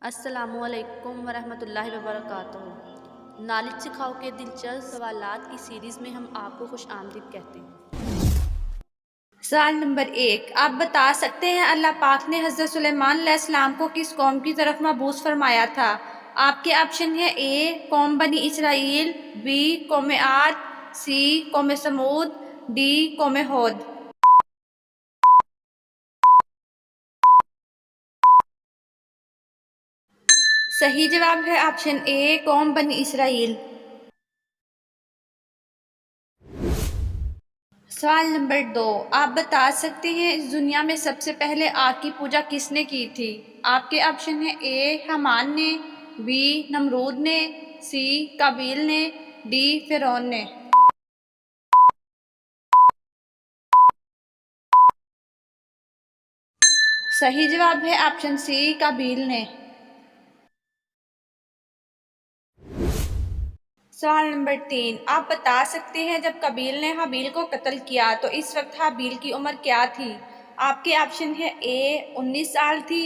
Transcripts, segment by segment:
अस्सलामुअलैकुम वरहमतुल्लाहि वबरकातुहू। नॉलेज सिखाओ के दिलचस्प सवालात की सीरीज़ में हम आपको खुश आमदीद कहते हैं। सवाल नंबर 1, आप बता सकते हैं अल्लाह पाक ने हज़रत सुलेमान अलैहिस्सलाम को किस कौम की तरफ मबूस फरमाया था? आपके ऑप्शन है ए कौम बनी इसराइल, बी कौम आद, सी कौम समूद, डी कौम होद। सही जवाब है ऑप्शन ए कौम बनी इसराइल। सवाल नंबर 2, आप बता सकते हैं इस दुनिया में सबसे पहले आग की पूजा किसने की थी? आपके ऑप्शन है ए हमान ने, बी नमरूद ने, सी काबिल ने, डी फिरौन ने। सही जवाब है ऑप्शन सी काबिल ने। सवाल नंबर 3, आप बता सकते हैं जब काबिल ने हाबिल को कत्ल किया तो इस वक्त हाबिल की उम्र क्या थी? आपके ऑप्शन है ए 19 साल थी,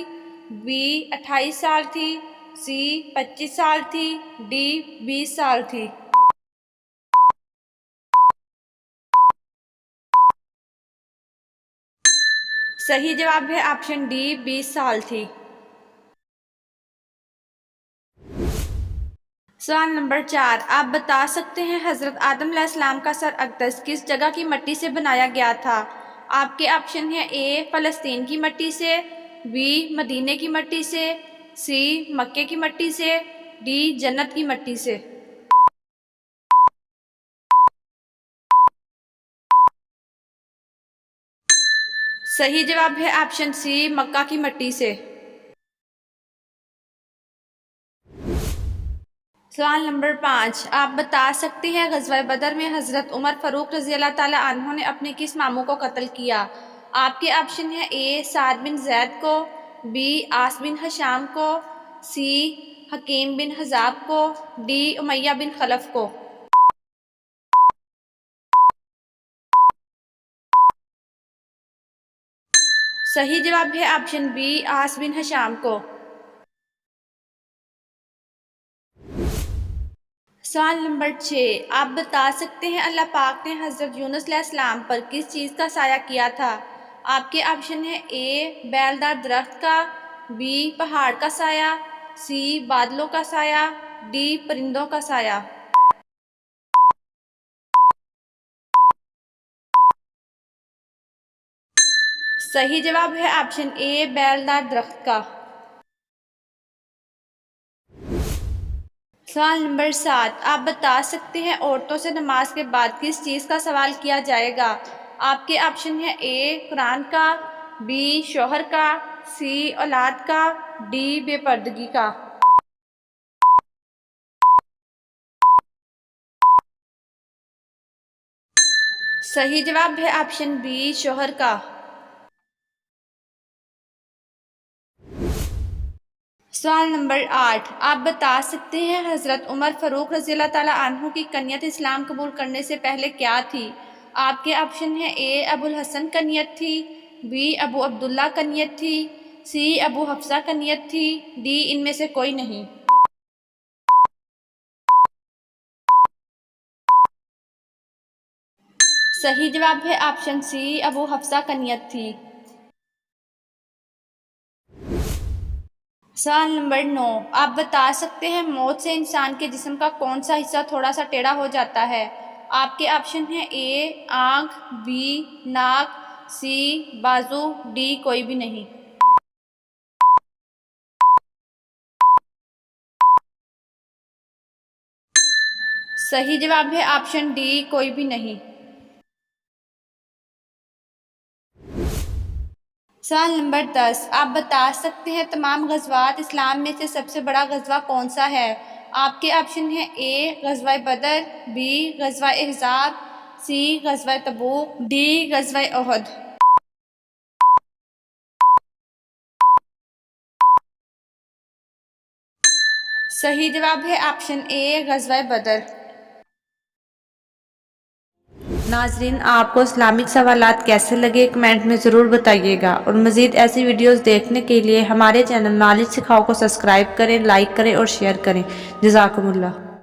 बी 28 साल थी, सी 25 साल थी, डी 20 साल थी। सही जवाब है ऑप्शन डी 20 साल थी। सवाल नंबर 4, आप बता सकते हैं हज़रत आदम अलैहिस्सलाम का सर अक़दस किस जगह की मिट्टी से बनाया गया था? आपके ऑप्शन है ए फ़लस्तीन की मिट्टी से, बी मदीने की मिट्टी से, सी मक्के की मिट्टी से, डी जन्नत की मिट्टी से। सही जवाब है ऑप्शन सी मक्का की मिट्टी से। सवाल नंबर 5, आप बता सकते हैं ग़ज़वा बदर में हज़रत उमर फ़ारूक रज़ी अल्लाह ताला अन्हु ने अपने किस मामू को कत्ल किया? आपके ऑप्शन है ए साद बिन जैद को, बी आस बिन हशाम को, सी हकीम बिन हज़ाब को, डी उमैया बिन खलफ को। सही जवाब है ऑप्शन बी आस बिन हशाम को। सवाल नंबर 6, आप बता सकते हैं अल्लाह पाक ने हज़रत यूनुस अलैहिस्सलाम पर किस चीज़ का साया किया था? आपके ऑप्शन है ए बैलदार दरख्त का, बी पहाड़ का साया, सी बादलों का साया, डी परिंदों का साया। सही जवाब है ऑप्शन ए बैलदार दरख्त का। सवाल नंबर 7, आप बता सकते हैं औरतों से नमाज के बाद किस चीज़ का सवाल किया जाएगा? आपके ऑप्शन है ए कुरान का, बी शौहर का, सी औलाद का, डी बेपर्दगी का। सही जवाब है ऑप्शन बी शौहर का। सवाल नंबर 8, आप बता सकते हैं हज़रत उमर फ़ारूक रज़ी अल्लाह ताला अन्हु की कन्यत इस्लाम कबूल करने से पहले क्या थी? आपके ऑप्शन है ए अबुल हसन कन्यत थी, बी अबू अब्दुल्ला कन्यत थी, सी अबू हफ्सा कन्यत थी, डी इनमें से कोई नहीं। सही जवाब है ऑप्शन सी अबू हफ्सा कन्यत थी। सवाल नंबर 9, आप बता सकते हैं मौत से इंसान के जिस्म का कौन सा हिस्सा थोड़ा सा टेढ़ा हो जाता है? आपके ऑप्शन है ए आँख, बी नाक, सी बाजू, डी कोई भी नहीं। सही जवाब है ऑप्शन डी कोई भी नहीं। सवाल नंबर 10, आप बता सकते हैं तमाम ग़ज़वात इस्लाम में से सबसे बड़ा ग़ज़वा कौन सा है? आपके ऑप्शन है ए ग़ज़वा बदर, बी ग़ज़वा अहज़ाब, सी ग़ज़वा तबूक, डी ग़ज़वा उहद। सही जवाब है ऑप्शन ए ग़ज़वा बदर। नाजरीन, आपको इस्लामिक सवालात कैसे लगे कमेंट में ज़रूर बताइएगा और मज़ीद ऐसी वीडियोस देखने के लिए हमारे चैनल नॉलेज सिखाओ को सब्सक्राइब करें, लाइक करें और शेयर करें। जज़ाकुमुल्लाह।